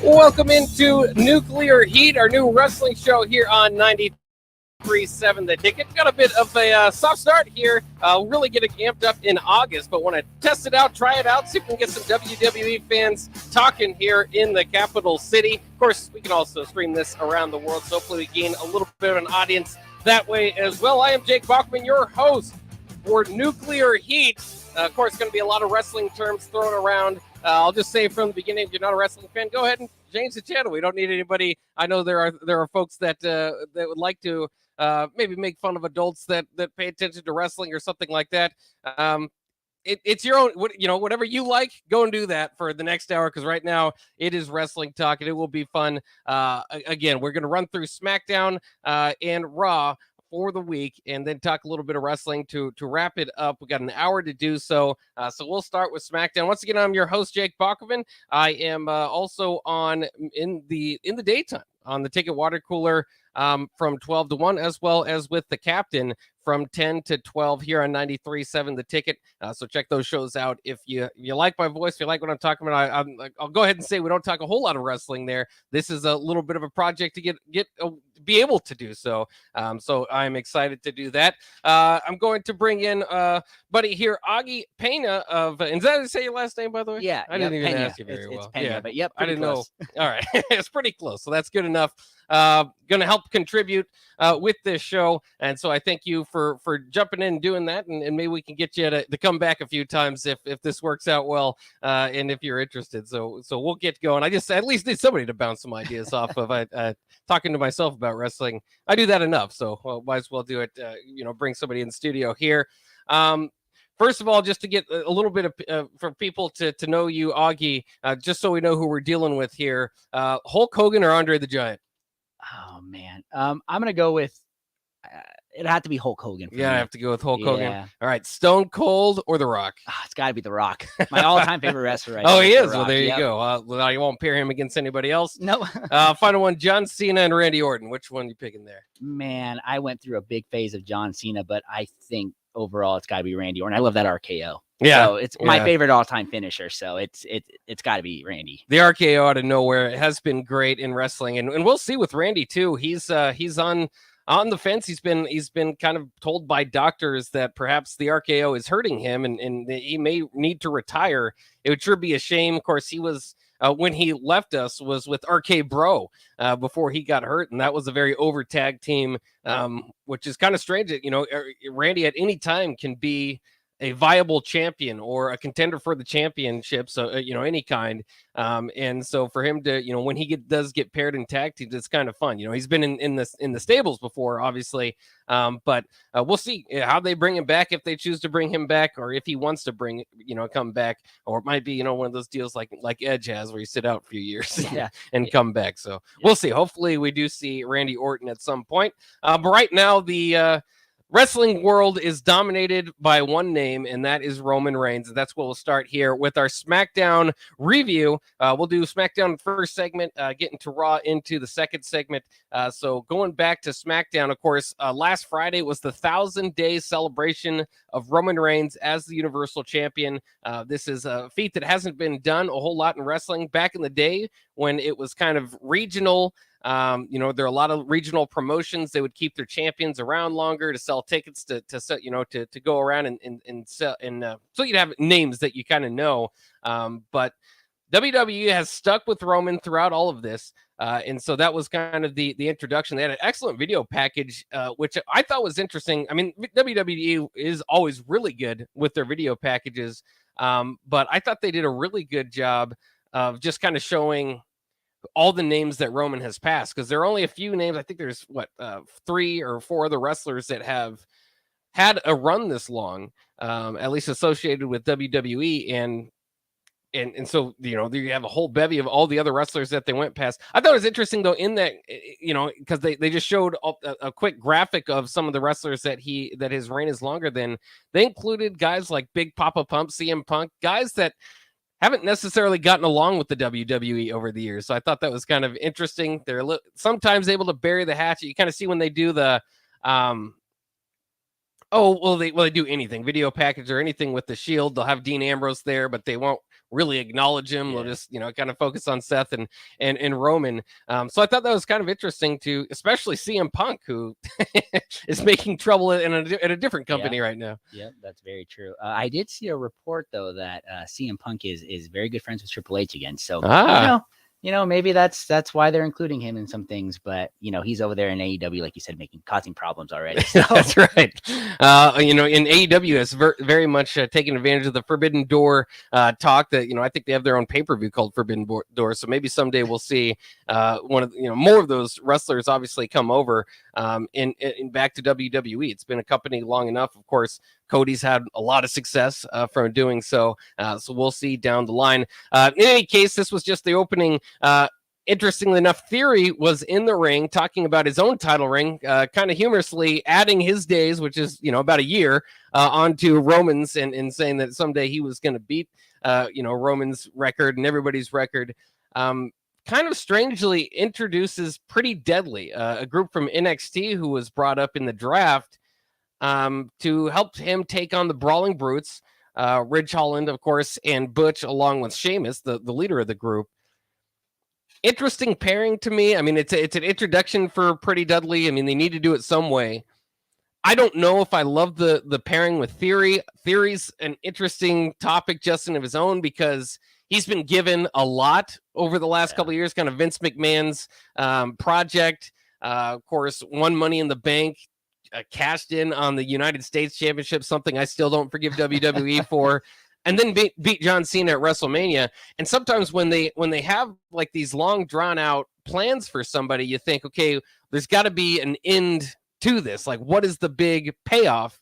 Welcome into Nuclear Heat, our new wrestling show here on 93.7 The Ticket. Got a bit of a soft start here. Really getting amped up in August, but want to test it out, try it out, see if we can get some WWE fans talking here in the capital city. Of course, we can also stream this around the world, so hopefully we gain a little bit of an audience that way as well. I am Jake Bachman, your host for Nuclear Heat. Of course, going to be a lot of wrestling terms thrown around. I'll just say from the beginning, if you're not a wrestling fan, go ahead and change the channel. We don't need anybody. I know there are folks that would like to maybe make fun of adults that pay attention to wrestling or something like that. It's your own, whatever you like, go and do that for the next hour, because right now it is wrestling talk, and it will be fun. Again, we're going to run through SmackDown and Raw for the week, and then talk a little bit of wrestling to wrap it up. We got an hour to do so. So we'll start with SmackDown. Once again, I'm your host, Jake Bachman. I am also on in the daytime on the Ticket Water Cooler from 12 to 1, as well as with the Captain from 10 to 12 here on 93.7 The Ticket. So check those shows out if you like my voice, if you like what I'm talking about. I'll go ahead and say we don't talk a whole lot of wrestling there. This is a little bit of a project to be able to do so. So I'm excited to do that. I'm going to bring in buddy here, Augie Pena of. Is that how you say your last name, by the way? Yeah, I didn't even ask you very well. It's Pena, yeah, but yep, I didn't close. know. All right, it's pretty close, so that's good enough. Going to help contribute with this show, and so I thank you for jumping in and doing that, and maybe we can get you to come back a few times if this works out well, and if you're interested. So we'll get going. I just at least need somebody to bounce some ideas off of. Talking to myself about wrestling, I do that enough, so might as well do it. Bring somebody in the studio here. First of all, just to get a little bit of for people to know you, Augie, just so we know who we're dealing with here. Hulk Hogan or Andre the Giant? Oh man, I'm gonna go with. It'd have to be Hulk Hogan. Yeah, me. I have to go with Hulk Hogan. Yeah. All right, Stone Cold or The Rock? It's got to be The Rock. My all-time favorite wrestler. Right Oh, he is. The Well, there you Yep. go. Well, you won't pair him against anybody else. No. Final one: John Cena and Randy Orton. Which one are you picking there? Man, I went through a big phase of John Cena, but I think overall it's got to be Randy Orton. I love that RKO. Yeah, so it's my favorite all-time finisher. So it's got to be Randy. The RKO out of nowhere has been great in wrestling, and we'll see with Randy too. He's on the fence. He's been kind of told by doctors that perhaps the RKO is hurting him, and he may need to retire. It would sure be a shame. Of course, he was when he left us was with RK Bro before he got hurt, and that was a very over tag team, which is kind of strange. Randy at any time can be a viable champion or a contender for the championship, so any kind. And so for him to, when he does get paired in tag teams, it's kind of fun. He's been in the stables before, obviously, but we'll see how they bring him back, if they choose to bring him back, or if he wants to come back, or it might be one of those deals like Edge has, where you sit out for a few years and come back. So we'll see. Hopefully we do see Randy Orton at some point. But right now the wrestling world is dominated by one name, and that is Roman Reigns. And that's what we'll start here with our SmackDown review. We'll do SmackDown first segment, getting to Raw into the second segment. So going back to SmackDown, of course, last Friday was the 1,000-day celebration of Roman Reigns as the Universal Champion. This is a feat that hasn't been done a whole lot in wrestling. Back in the day when it was kind of regional, there are a lot of regional promotions. They would keep their champions around longer to sell tickets to go around and sell, and so you'd have names that you kind of know. But WWE has stuck with Roman throughout all of this, and so that was kind of the introduction. They had an excellent video package, which I thought was interesting. I mean, WWE is always really good with their video packages, but I thought they did a really good job of just kind of showing all the names that Roman has passed, because there are only a few names. I think there's 3 or 4 other wrestlers that have had a run this long, at least associated with WWE, and so you have a whole bevy of all the other wrestlers that they went past. I thought it was interesting though, in that because they just showed a quick graphic of some of the wrestlers that his reign is longer than. They included guys like Big Papa Pump, CM Punk, guys that haven't necessarily gotten along with the WWE over the years. So I thought that was kind of interesting. They're sometimes able to bury the hatchet. You kind of see when they do the they do anything, video package or anything with the Shield. They'll have Dean Ambrose there, but they won't really acknowledge him. They'll just, kind of focus on Seth and Roman. So I thought that was kind of interesting to, especially CM Punk, who is making trouble in a different company right now. Yep, that's very true. I did see a report though that CM Punk is very good friends with Triple H again. So maybe that's why they're including him in some things. But he's over there in AEW, like you said, causing problems already. So. That's right. In AEW, it's very much taking advantage of the Forbidden Door talk. That I think they have their own pay-per-view called Forbidden Door. So maybe someday we'll see one of more of those wrestlers obviously come over in back to WWE. It's been a company long enough. Of course, Cody's had a lot of success from doing so. So we'll see down the line. In any case, this was just the opening. Interestingly enough, Theory was in the ring talking about his own title ring, kind of humorously adding his days, which is, about a year, onto Roman's and saying that someday he was going to beat, Roman's record and everybody's record. Kind of strangely introduces Pretty Deadly, a group from NXT who was brought up in the draft to help him take on the Brawling Brutes, Ridge Holland, of course, and Butch, along with Sheamus, the leader of the group. Interesting pairing to me. I mean, it's an introduction for Pretty Deadly. I mean, they need to do it some way. I don't know if I love the pairing with Theory. Theory's an interesting topic just in of his own because he's been given a lot over the last couple of years, kind of Vince McMahon's project. Of course, won Money in the Bank, cashed in on the United States Championship, something I still don't forgive WWE for. And then beat John Cena at WrestleMania. And sometimes when they have like these long drawn out plans for somebody, you think, okay, there's got to be an end to this. Like, what is the big payoff?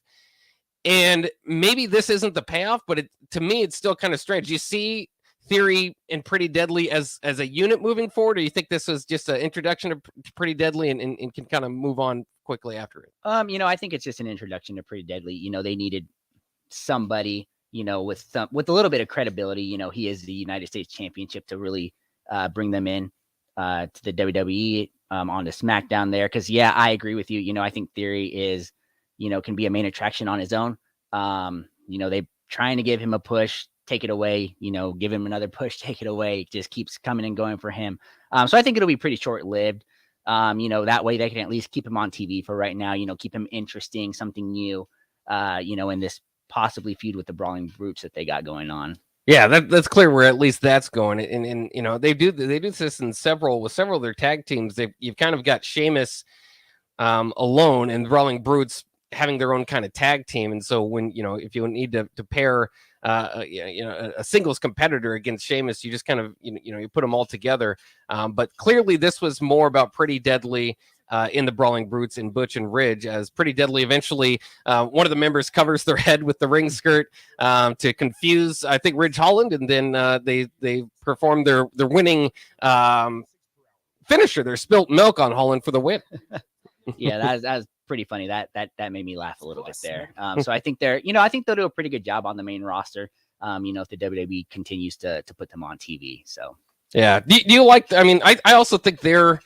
And maybe this isn't the payoff, but to me, it's still kind of strange. You see Theory and Pretty Deadly as a unit moving forward, or you think this was just an introduction to Pretty Deadly and can kind of move on quickly after it? I think it's just an introduction to Pretty Deadly. They needed somebody, with a little bit of credibility. He is the United States Championship to really bring them in to the WWE onto SmackDown there. Because I agree with you. I think Theory is, can be a main attraction on his own. They trying to give him a push, take it away. Give him another push, take it away. It just keeps coming and going for him. So I think it'll be pretty short lived. That way they can at least keep him on TV for right now. Keep him interesting, something new. In this possibly feud with the Brawling Brutes that they got going on. Yeah, that's clear where at least that's going. And they do this in several of their tag teams. You've kind of got Sheamus alone and Brawling Brutes having their own kind of tag team. And so when, if you need to pair a singles competitor against Sheamus, you just kind of, you put them all together. But clearly this was more about Pretty Deadly in the Brawling Brutes and Butch and Ridge, as Pretty Deadly eventually one of the members covers their head with the ring skirt to confuse, I think, Ridge Holland, and then they perform their winning finisher, their spilt milk on Holland for the win. Yeah, that was pretty funny. That made me laugh a little bit there. So I think they'll do a pretty good job on the main roster. If the WWE continues to put them on TV. So yeah, do you like? I mean, I also think their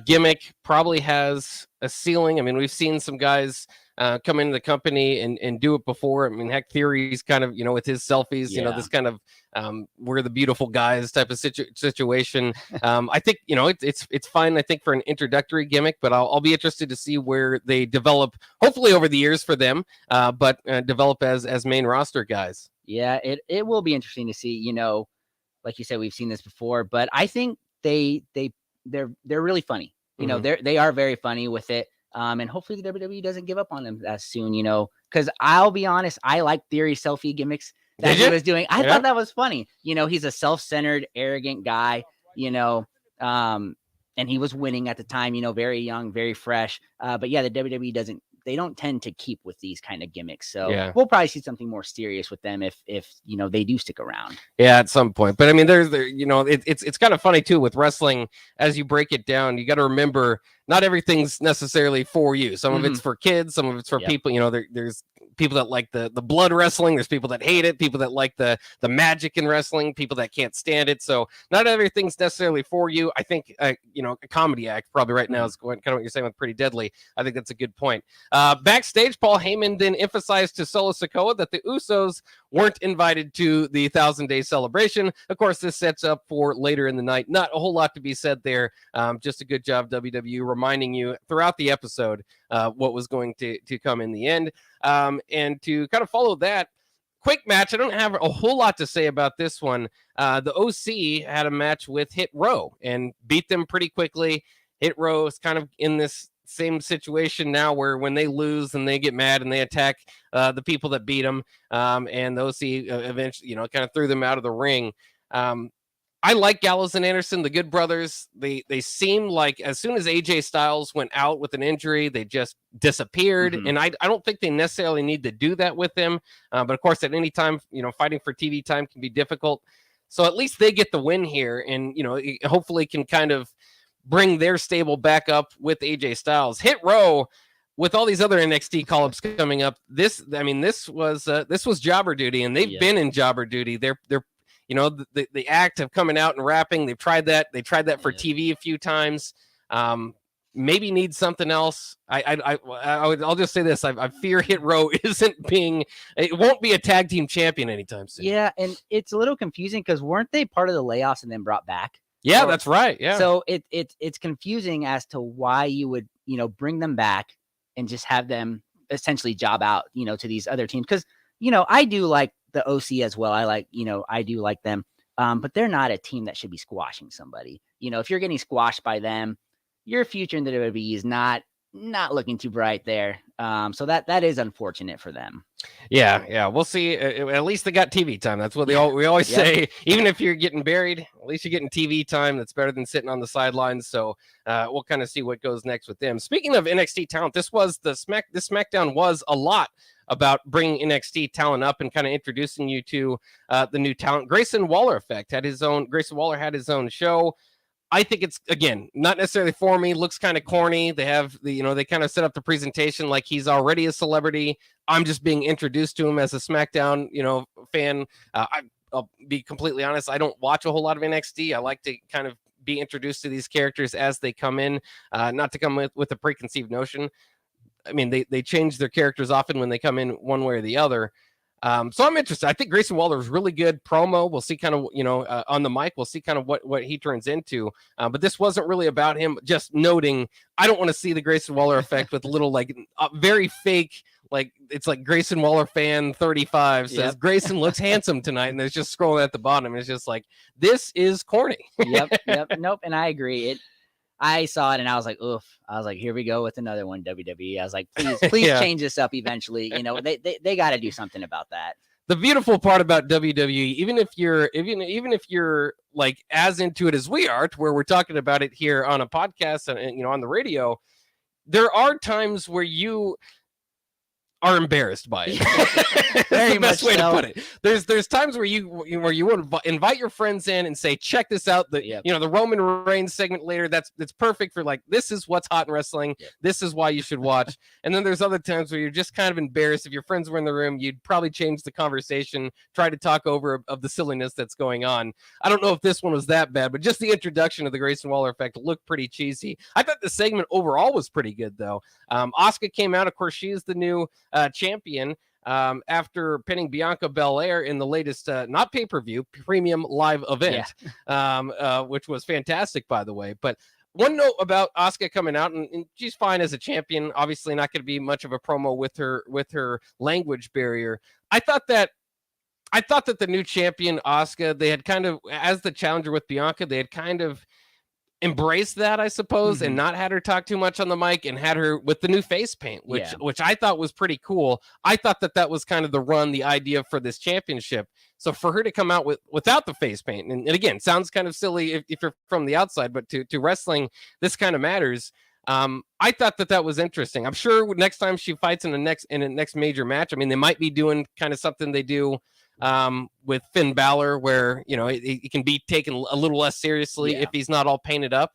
gimmick probably has a ceiling. I mean, we've seen some guys come into the company and do it before. I mean, heck, Theory's kind of, with his selfies, this kind of we're the beautiful guys type of situation. I think, it's fine, I think, for an introductory gimmick, but I'll be interested to see where they develop, hopefully over the years for them, but develop as main roster guys. Yeah, it will be interesting to see, like you said, we've seen this before, but I think they're really funny. They are very funny with it. And hopefully the WWE doesn't give up on them as soon, because I'll be honest, I like Theory selfie gimmicks that he was doing. I thought that was funny. He's a self-centered, arrogant guy, and he was winning at the time, very young, very fresh. But yeah, the WWE they don't tend to keep with these kind of gimmicks. So we'll probably see something more serious with them if they do stick around. Yeah, at some point. But I mean, it's kind of funny too with wrestling as you break it down. You got to remember, not everything's necessarily for you. Some of it's for kids, some of it's for people. There's people that like the blood wrestling. There's people that hate it. People that like the magic in wrestling. People that can't stand it. So not everything's necessarily for you. I think a comedy act probably right now is kind of what you're saying with Pretty Deadly. I think that's a good point. Backstage, Paul Heyman then emphasized to Solo Sikoa that the Usos weren't invited to the 1,000-day celebration. Of course, this sets up for later in the night. Not a whole lot to be said there. Just a good job, WWE, reminding you throughout the episode what was going to come in the end. And to kind of follow that, quick match. I don't have a whole lot to say about this one. The OC had a match with Hit Row and beat them pretty quickly. Hit Row is kind of in this same situation now where when they lose and they get mad and they attack the people that beat them, and the OC eventually, kind of threw them out of the ring. I like Gallows and Anderson, the Good Brothers. They seem like as soon as AJ Styles went out with an injury, they just disappeared. Mm-hmm. And I don't think they necessarily need to do that with him. But of course, at any time, fighting for TV time can be difficult. So at least they get the win here, and hopefully can kind of bring their stable back up with AJ Styles. Hit Row, with all these other NXT call-ups coming up, this was jobber duty, and they've been in jobber duty. They're the act of coming out and rapping. They've tried that. They tried that for TV a few times. Maybe need something else. I'll just say this. I fear Hit Row it won't be a tag team champion anytime soon. Yeah. And it's a little confusing because weren't they part of the layoffs and then brought back? Yeah, that's right. Yeah. So it's confusing as to why you would, bring them back and just have them essentially job out, to these other teams. Cause I do like the OC as well. I do like them. But they're not a team that should be squashing somebody. If you're getting squashed by them, your future in the WWE is not looking too bright there. So that is unfortunate for them. Yeah. We'll see. At least they got TV time. That's what we always say. Even if you're getting buried, at least you're getting TV time. That's better than sitting on the sidelines. So we'll kind of see what goes next with them. Speaking of NXT talent, this SmackDown was a lot about bringing NXT talent up and kind of introducing you to the new talent. Grayson Waller Grayson Waller had his own show. I think it's, again, not necessarily for me. Looks kind of corny. They have they kind of set up the presentation like he's already a celebrity. I'm just being introduced to him as a SmackDown, fan. I'll be completely honest. I don't watch a whole lot of NXT. I like to kind of be introduced to these characters as they come in, not to come with a preconceived notion. I mean, they change their characters often when they come in one way or the other. So I'm interested. I think Grayson Waller is really good promo. We'll see kind of, on the mic, we'll see kind of what he turns into. But this wasn't really about him. Just noting, I don't want to see the Grayson Waller effect with a little very fake, it's like Grayson Waller fan 35 says Grayson looks handsome tonight. And there's just scrolling at the bottom. And it's just like, this is corny. Yep. Nope. And I agree. I saw it and I was like, oof. I was like, here we go with another one, WWE. I was like, please change this up eventually. They got to do something about that. The beautiful part about WWE, even if you're like as into it as we are, to where we're talking about it here on a podcast and on the radio, there are times where you are embarrassed by it. That's the best way to put it. There's times where you would invite your friends in and say, check this out. The Roman Reigns segment later, that's perfect for this is what's hot in wrestling. Yep. This is why you should watch. And then there's other times where you're just kind of embarrassed. If your friends were in the room, you'd probably change the conversation, try to talk over of the silliness that's going on. I don't know if this one was that bad, but just the introduction of the Grayson Waller effect looked pretty cheesy. I thought the segment overall was pretty good though. Asuka came out. Of course, she is the new champion after pinning Bianca Belair in the latest not pay-per-view premium live event, which was fantastic, by the way. But one note about Asuka coming out, and she's fine as a champion, obviously not going to be much of a promo with her language barrier. I thought that the new champion Asuka, they had kind of, as the challenger with Bianca, they had kind of embraced that, I suppose, and not had her talk too much on the mic and had her with the new face paint, which I thought was pretty cool. I thought that was kind of the idea for this championship. So for her to come out without the face paint, and again, sounds kind of silly if you're from the outside, but to wrestling, this kind of matters. I thought that was interesting. I'm sure next time she fights in a next major match, I mean, they might be doing kind of something they do with Finn Balor, where he can be taken a little less seriously if he's not all painted up.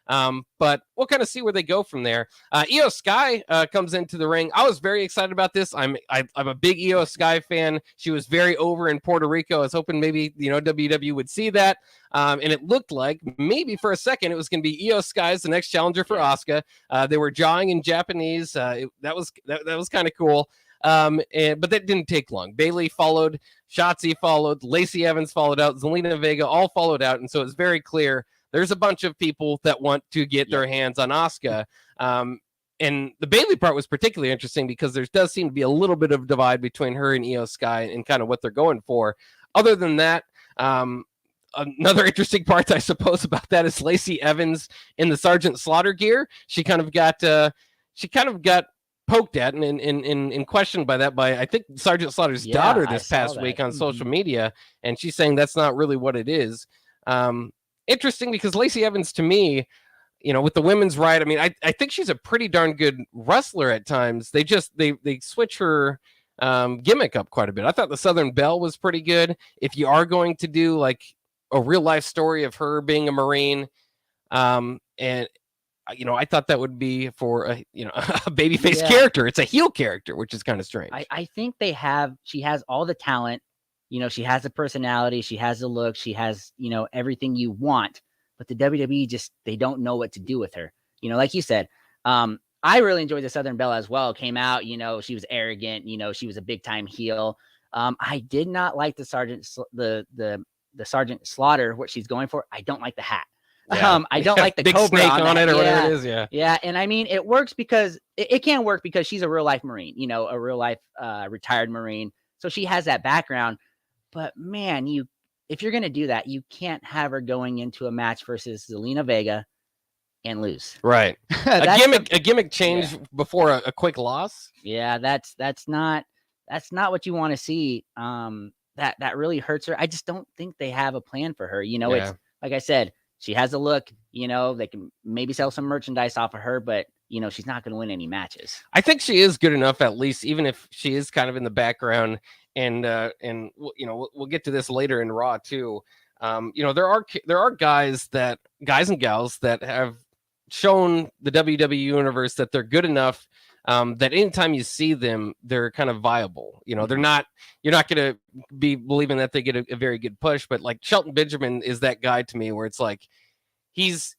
But we'll kind of see where they go from there. Io Sky comes into the ring. I was very excited about this. I'm a big Io Sky fan. She was very over in Puerto Rico. I was hoping maybe WWE would see that. And it looked like maybe for a second it was going to be Io Sky as the next challenger for Asuka. They were jawing in Japanese. That was kind of cool. But that didn't take long. Bayley followed, Shotzi followed, Lacey Evans followed out, Zelina Vega all followed out, and so it's very clear there's a bunch of people that want to get their hands on Asuka. And the Bayley part was particularly interesting because there does seem to be a little bit of divide between her and Io Sky and kind of what they're going for. Other than that, another interesting part, I suppose, about that is Lacey Evans in the Sergeant Slaughter gear. She kind of got poked at and questioned by that by I think Sergeant Slaughter's daughter this past week on social media, and she's saying that's not really what it is. Interesting because Lacey Evans, to me, with the women's right, I mean, I think she's a pretty darn good wrestler at times. They switch her gimmick up quite a bit. I thought the Southern Belle was pretty good. If you are going to do like a real life story of her being a Marine, and I thought that would be for a babyface character. It's a heel character, which is kind of strange. I think she has all the talent. She has the personality, she has the look, she has, everything you want. But the WWE they don't know what to do with her. Like you said, I really enjoyed the Southern Belle as well. Came out, she was arrogant, she was a big time heel. I did not like the Sergeant Slaughter, what she's going for. I don't like the hat. Yeah. I don't like the big cobra snake on it or whatever it is. Yeah. Yeah. And I mean, it works because it can work because she's a real life Marine, a real life retired Marine. So she has that background. But man, if you're going to do that, you can't have her going into a match versus Zelina Vega and lose. Right. a gimmick change before a quick loss. Yeah, that's not what you want to see. That really hurts her. I just don't think they have a plan for her. It's like I said, she has a look, they can maybe sell some merchandise off of her, but she's not going to win any matches. I think she is good enough, at least, even if she is kind of in the background. And we'll get to this later in Raw too. There are guys and gals that have shown the WWE universe that they're good enough that anytime you see them, they're kind of viable. You're not going to be believing that they get a very good push, but like Shelton Benjamin is that guy to me where it's like he's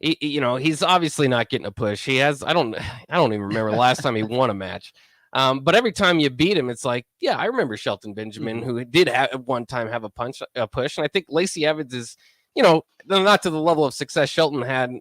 obviously not getting a push. He has I don't even remember the last time he won a match. But every time you beat him, it's like, yeah, I remember Shelton Benjamin, who did at one time have a push. And I think Lacey Evans is, not to the level of success Shelton had,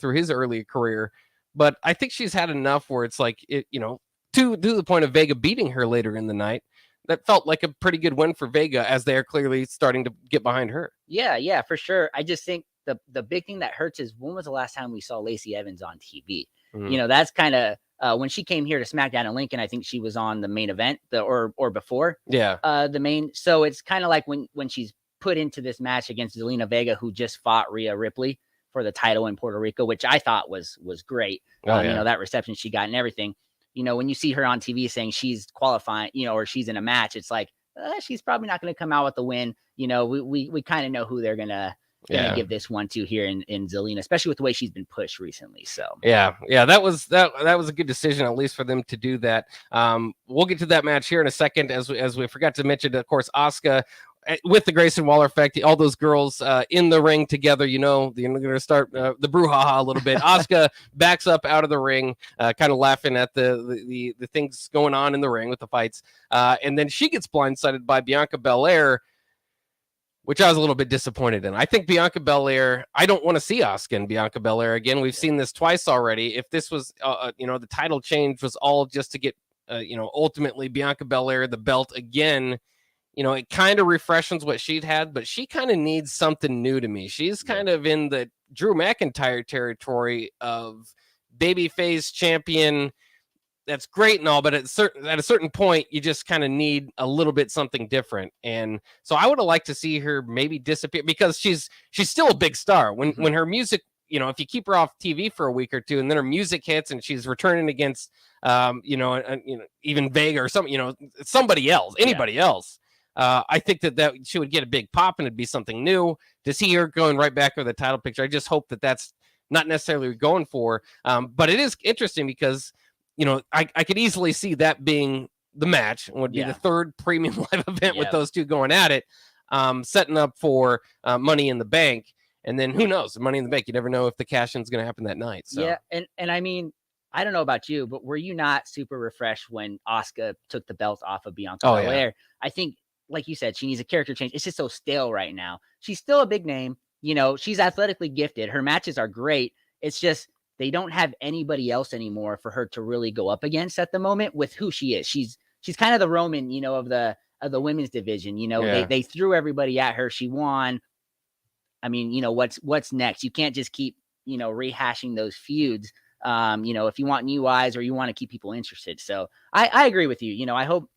through his early career. But I think she's had enough where it's like, to the point of Vega beating her later in the night, that felt like a pretty good win for Vega as they're clearly starting to get behind her. Yeah, for sure. I just think the big thing that hurts is when was the last time we saw Lacey Evans on TV? Mm-hmm. That's kind of when she came here to SmackDown in Lincoln, I think she was on the main event or before. Yeah. The main. So it's kind of like when she's put into this match against Zelina Vega, who just fought Rhea Ripley for the title in Puerto Rico, which I thought was great. That reception she got and everything. When you see her on TV saying she's qualifying, or she's in a match, it's like she's probably not going to come out with the win. We kind of know who they're gonna give this one to here in Zelina, especially with the way she's been pushed recently. So yeah, that was a good decision, at least for them to do that. We'll get to that match here in a second, as we forgot to mention, of course, Asuka with the Grayson Waller effect, all those girls in the ring together. They're going to start the brouhaha a little bit. Asuka backs up out of the ring, kind of laughing at the things going on in the ring with the fights, and then she gets blindsided by Bianca Belair, which I was a little bit disappointed in. I think Bianca Belair, I don't want to see Asuka and Bianca Belair again. We've seen this twice already. If this was, the title change was all just to get, ultimately Bianca Belair the belt again, it kind of refreshes what she'd had, but she kind of needs something new to me. She's kind of in the Drew McIntyre territory of babyface champion. That's great and all, but at a certain point, you just kind of need a little bit something different. And so I would have liked to see her maybe disappear, because she's still a big star. When her music, if you keep her off TV for a week or two, and then her music hits and she's returning against, even Vega or somebody else, anybody else. I think that she would get a big pop and it'd be something new. To see her going right back to the title picture, I just hope that that's not necessarily what we're going for. But it is interesting because, I could easily see that being the match. It would be the third premium live event with those two going at it, setting up for Money in the Bank. And then who knows? Money in the Bank, you never know if the cash-in is going to happen that night. So. Yeah, and I mean, I don't know about you, but were you not super refreshed when Asuka took the belt off of Bianca Oh, Belair? yeah. I think, like you said, she needs a character change. It's just so stale right now. She's still a big name. You know, she's athletically gifted. Her matches are great. It's just they don't have anybody else anymore for her to really go up against at the moment with who she is. She's kind of the Roman, you know, of the women's division. You know, Yeah. they threw everybody at her. She won. I mean, you know, what's next? You can't just keep, you know, rehashing those feuds. You know, if you want new eyes or you want to keep people interested. So I agree with you. You know, I hope,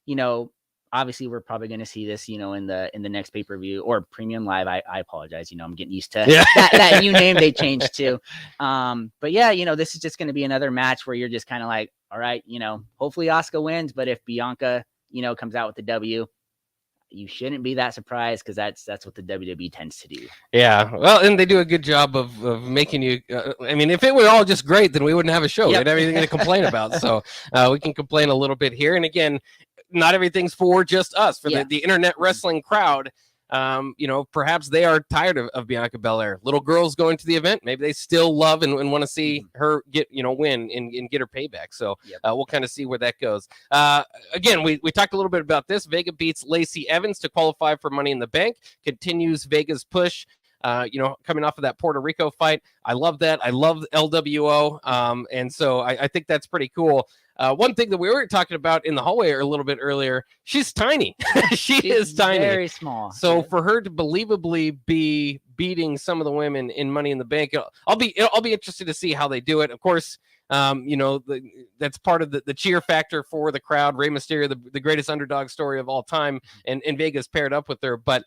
you know, obviously we're probably going to see this, you know, in the next pay-per-view or premium live. I apologize. You know, I'm getting used to that new name they changed to. But yeah, you know, this is just going to be another match where you're just kind of like, all right, you know, hopefully Asuka wins, but if Bianca, you know, comes out with the W, you shouldn't be that surprised because that's what the WWE tends to do. Yeah, well, and they do a good job of making you. I mean, if it were all just great, then we wouldn't have a show. Yep. We'd have anything to complain about. So we can complain a little bit here. And again, not everything's for just us. For the internet wrestling crowd, you know, perhaps they are tired of Bianca Belair. Little girls going to the event, maybe they still love and want to see her get, you know, win and get her payback. So we'll kind of see where that goes. Again, we talked a little bit about this. Vega beats Lacey Evans to qualify for Money in the Bank. Continues Vega's push. You know, coming off of that Puerto Rico fight. I love that. I love LWO. And so I think that's pretty cool. One thing that we were talking about in the hallway a little bit earlier, she's tiny. She's is tiny. Very small. So for her to believably be beating some of the women in Money in the Bank, I'll be interested to see how they do it. Of course, you know, that's part of the cheer factor for the crowd. Rey Mysterio, the greatest underdog story of all time, and Vega's paired up with her. But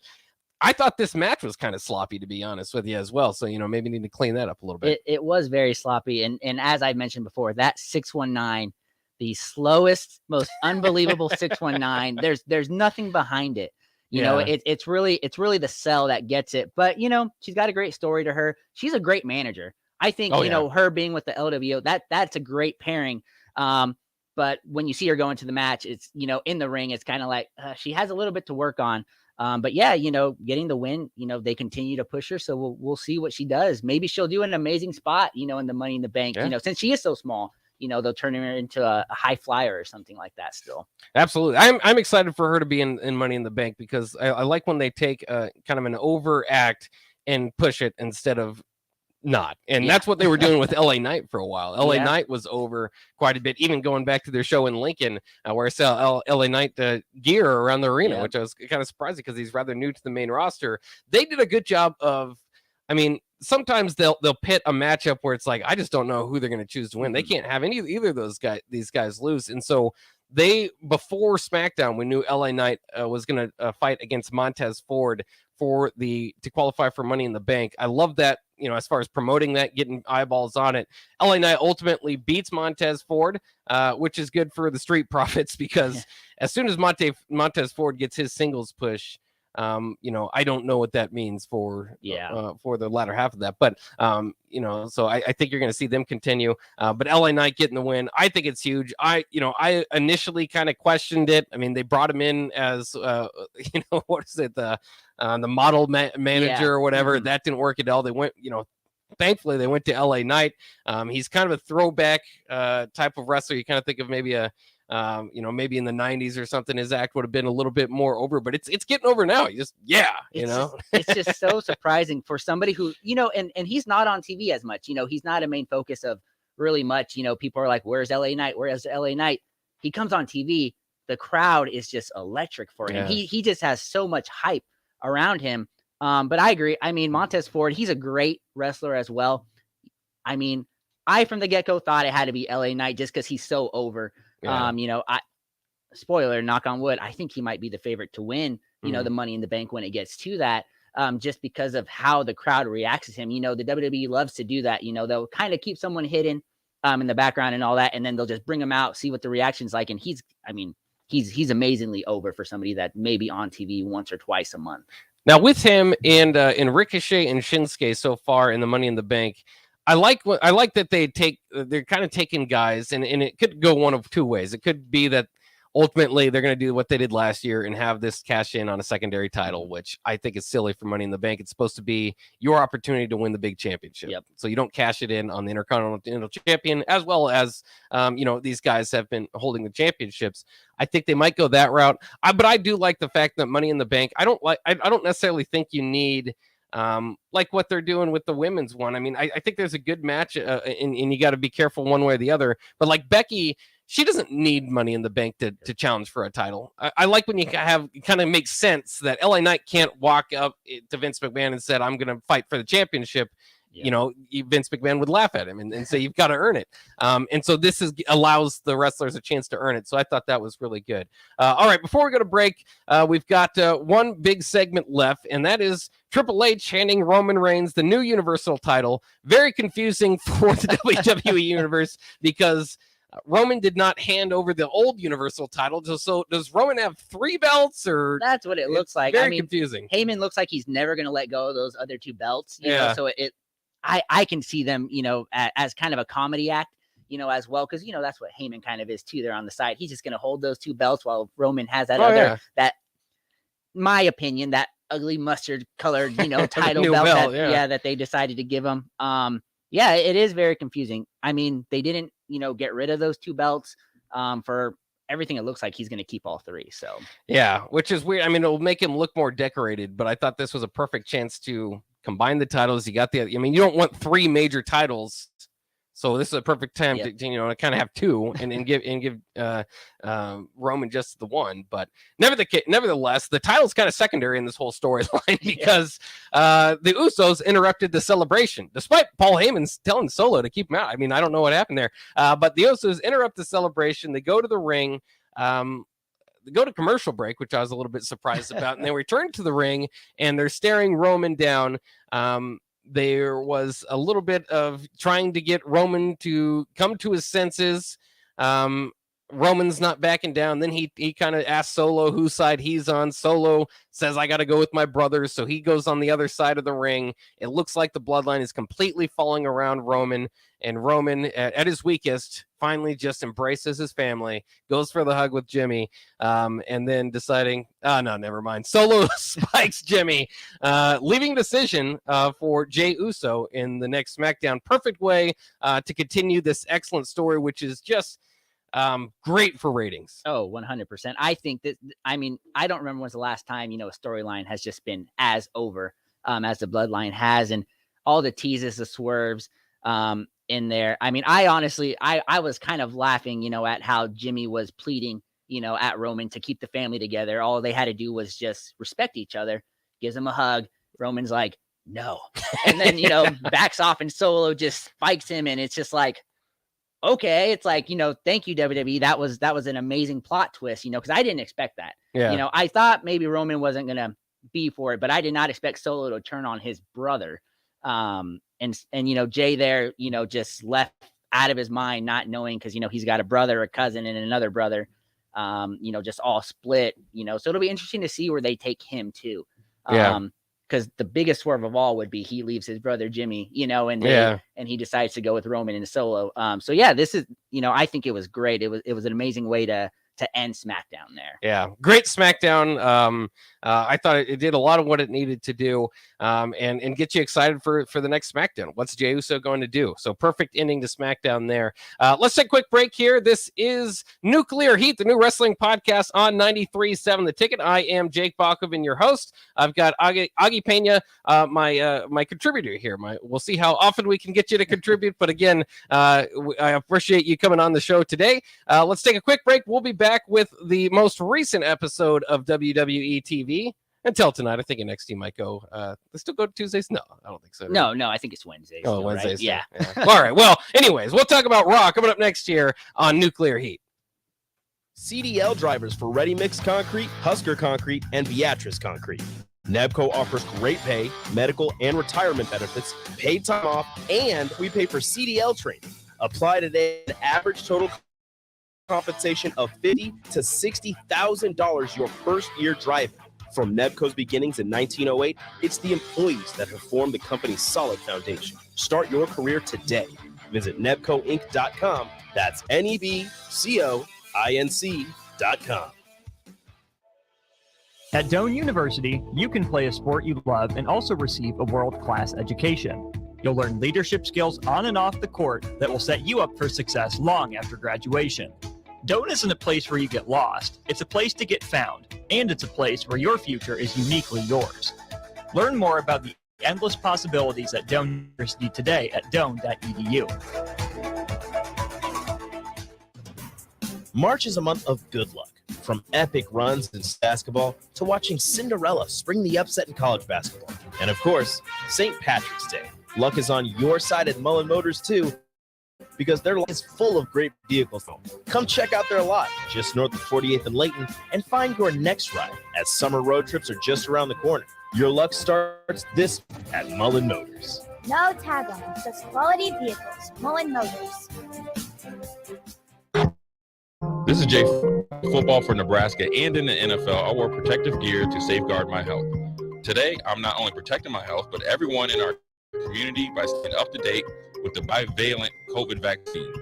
I thought this match was kind of sloppy, to be honest with you, as well. So, you know, maybe need to clean that up a little bit. It was very sloppy. And as I mentioned before, that 619, the slowest, most unbelievable 619, there's nothing behind it. You know, it's really the sell that gets it. But, you know, she's got a great story to her. She's a great manager. I think, you know, her being with the LWO, that's a great pairing. But when you see her going to the match, it's, you know, in the ring, it's kind of like she has a little bit to work on. But yeah, you know, getting the win, you know, they continue to push her. So we'll see what she does. Maybe she'll do an amazing spot, you know, in the Money in the Bank, you know, since she is so small, you know, they'll turn her into a high flyer or something like that still. Absolutely. I'm excited for her to be in Money in the Bank because I like when they take kind of an overact and push it instead of not. And that's what they were doing with LA Knight for a while. LA Knight was over quite a bit, even going back to their show in Lincoln, where I saw LA Knight gear around the arena, which I was kind of surprised because he's rather new to the main roster. They did a good job of, I mean, sometimes they'll pit a matchup where it's like, I just don't know who they're going to choose to win. They can't have either of these guys lose. And so before SmackDown, we knew LA Knight was going to fight against Montez Ford to qualify for Money in the Bank. I love that, you know, as far as promoting that, getting eyeballs on it. LA Knight ultimately beats Montez Ford, which is good for the Street Profits because as soon as Montez Ford gets his singles push, you know, I don't know what that means for the latter half of that, but you know, so I think you're going to see them continue. But LA Knight getting the win, I think it's huge. I initially kind of questioned it. I mean, they brought him in as you know, what is it, the model manager or whatever. That didn't work at all. They went, you know, thankfully they went to LA Knight. He's kind of a throwback type of wrestler. You kind of think of maybe you know, maybe in the 90s or something, his act would have been a little bit more over, but it's getting over now. You just, you know, it's just so surprising for somebody who, you know, and he's not on TV as much, you know, he's not a main focus of really much, you know, people are like, where's LA Knight? Where's LA Knight? He comes on TV. The crowd is just electric for him. He just has so much hype around him. But I agree. I mean, Montez Ford, he's a great wrestler as well. I mean, I, from the get-go, thought it had to be LA Knight just because he's so over. You know, spoiler, knock on wood, I think he might be the favorite to win, you know, the Money in the Bank when it gets to that, just because of how the crowd reacts to him. You know, the WWE loves to do that. You know, they'll kind of keep someone hidden in the background and all that, and then they'll just bring him out, see what the reaction's like. And he's amazingly over for somebody that may be on TV once or twice a month. Now with him and Ricochet and Shinsuke so far in the Money in the Bank, I like that they're kind of taking guys, and it could go one of two ways. It could be that ultimately they're going to do what they did last year and have this cash in on a secondary title, which I think is silly for Money in the Bank. It's supposed to be your opportunity to win the big championship. Yep. So you don't cash it in on the Intercontinental Champion, as well as, these guys have been holding the championships. I think they might go that route. But I do like the fact that Money in the Bank, I don't necessarily think you need like what they're doing with the women's one. I mean, I think there's a good match, and you got to be careful one way or the other. But like Becky, she doesn't need Money in the Bank to challenge for a title. I like when you have, it kind of makes sense that LA Knight can't walk up to Vince McMahon and said, I'm going to fight for the championship. Yeah. Vince McMahon would laugh at him and say, you've got to earn it. And so this allows the wrestlers a chance to earn it. So I thought that was really good. All right, before we go to break, we've got one big segment left, and that is Triple H handing Roman Reigns the new Universal title. Very confusing for the WWE Universe because Roman did not hand over the old Universal title. So does Roman have 3 belts, or that's what it looks like? Very confusing. Heyman looks like he's never going to let go of those other 2 belts. You know, so I can see them, as kind of a comedy act, as well. Cause that's what Heyman kind of is too. They're on the side. He's just going to hold those 2 belts while Roman has that that, my opinion, that ugly mustard colored, title belt that they decided to give him. It is very confusing. I mean, they didn't, get rid of those 2 belts. For everything, it looks like he's going to keep all 3. So which is weird. I mean, it'll make him look more decorated, but I thought this was a perfect chance to combine the titles. You got you don't want 3 major titles, so this is a perfect time to kind of have 2 and give Roman just the 1. But nevertheless, the title's kind of secondary in this whole storyline because the Usos interrupted the celebration, despite Paul Heyman's telling Solo to keep him out. I mean, I don't know what happened there, but the Usos interrupt the celebration. They go to the ring. They go to commercial break, which I was a little bit surprised about, and they return to the ring, and they're staring Roman down. There was a little bit of trying to get Roman to come to his senses. Roman's not backing down. Then he kind of asks Solo whose side he's on. Solo says, I got to go with my brothers. So he goes on the other side of the ring. It looks like the bloodline is completely falling around Roman, and Roman at his weakest finally just embraces his family, goes for the hug with Jimmy, and then deciding, no, never mind. Solo spikes Jimmy, leaving decision for Jey Uso in the next SmackDown. Perfect way to continue this excellent story, which is just great for ratings. Oh, 100%. I think that, I mean, I don't remember when's the last time, a storyline has just been as over as the bloodline has, and all the teases, the swerves in there. I mean, I honestly, I was kind of laughing, at how Jimmy was pleading, at Roman to keep the family together. All they had to do was just respect each other, gives him a hug. Roman's like, no. And then, backs off, and Solo just spikes him. And it's just like, okay, it's like, thank you, WWE. That was an amazing plot twist, because I didn't expect that. Yeah. I thought maybe Roman wasn't going to be for it, but I did not expect Solo to turn on his brother. And Jay there, just left out of his mind, not knowing, because, he's got a brother, a cousin, and another brother, just all split, so it'll be interesting to see where they take him too. Because the biggest swerve of all would be he leaves his brother Jimmy, and he decides to go with Roman and Solo. This is, I think it was great. It was an amazing way to end SmackDown there. Yeah, great SmackDown. I thought it did a lot of what it needed to do, and get you excited for the next SmackDown. What's Jey Uso going to do? So perfect ending to SmackDown there. Let's take a quick break here. This is Nuclear Heat, the new wrestling podcast on 93.7 The Ticket. I am Jake Bakoven, your host. I've got Augie Pena, my contributor here. We'll see how often we can get you to contribute, but again, I appreciate you coming on the show today. Let's take a quick break. We'll be back with the most recent episode of WWE TV. Until tonight, I think NXT might go. They still go to Tuesdays? No, I don't think so. No, I think it's Wednesdays. Oh, Wednesdays. Right? Yeah. All right. Well, anyways, we'll talk about Raw coming up next year on Nuclear Heat. CDL drivers for Ready Mix Concrete, Husker Concrete, and Beatrice Concrete. Nebco offers great pay, medical, and retirement benefits, paid time off, and we pay for CDL training. Apply today at average total compensation of $50,000 to $60,000 your first year driving. From Nebco's beginnings in 1908, it's the employees that have formed the company's solid foundation. Start your career today. Visit nebcoinc.com. That's NEBCOINC.com. www.untitled.com. At Doane University, you can play a sport you love and also receive a world-class education. You'll learn leadership skills on and off the court that will set you up for success long after graduation. Doane isn't a place where you get lost. It's a place to get found, and it's a place where your future is uniquely yours. Learn more about the endless possibilities at Doane University today at doane.edu. March is a month of good luck. From epic runs in basketball to watching Cinderella spring the upset in college basketball. And of course, St. Patrick's Day. Luck is on your side at Mullen Motors too, because their lot is full of great vehicles. Come check out their lot just north of 48th and Layton and find your next ride, as summer road trips are just around the corner. Your luck starts this at Mullen Motors. No tag-on, just quality vehicles. Mullen Motors. This is Jay. Football for Nebraska and in the NFL, I wear protective gear to safeguard my health. Today, I'm not only protecting my health, but everyone in our community by staying up to date with the bivalent COVID vaccine.